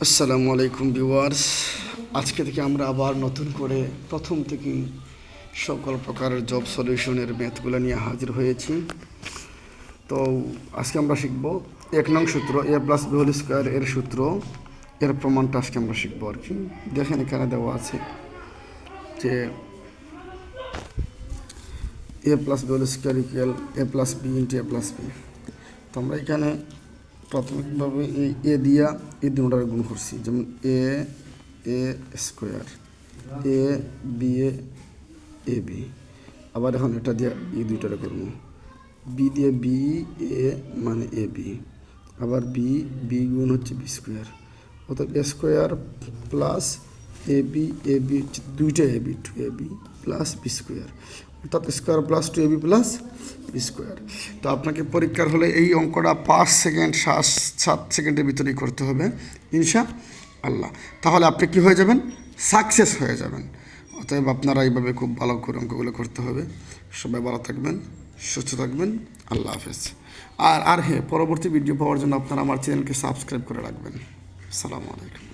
আসসালামু আলাইকুম ভিউয়ার্স। আজকে থেকে আমরা আবার নতুন করে প্রথম থেকেই সকল প্রকারের জব সলিউশনের ম্যাথগুলো নিয়ে হাজির হয়েছি। তো আজকে আমরা শিখব 1 নং সূত্র a+b² এর সূত্র, এর প্রমাণটা আজকে আমরা শিখবো আর কি। দেখেন এখানে দেওয়া আছে যে a+b² = a+b × a+b। তো আমরা এখানে প্রাথমিকভাবে এই এ দিয়া এই দুটার গুণ করছি, যেমন a² ab। আবার এখন এটা দিয়ে এই দুইটারে করবো, বি দিয়ে বি এ মানে এ বি, আবার বি গুণ হচ্ছে b², অর্থাৎ a² প্লাস এ বি হচ্ছে দুইটা এবি 2ab প্লাস b², অর্থাৎ square plus 2ab plus b²। তো আপনাকে পরীক্ষার হলে এই অঙ্কটা 5 সেকেন্ড 7 সেকেন্ডের ভিতরেই করতে হবে ইনশাআল্লাহ। তাহলে আপনি কি হয়ে যাবেন? সাকসেস হয়ে যাবেন। অতএব আপনারা এইভাবে খুব ভালো করে অঙ্কগুলো করতে হবে। সবাই ভালো থাকবেন, সুস্থ থাকবেন। আল্লাহ হাফেজ। আর হ্যাঁ, পরবর্তী ভিডিও পাওয়ার জন্য আপনারা আমার চ্যানেলকে সাবস্ক্রাইব করে রাখবেন। আসসালামু আলাইকুম।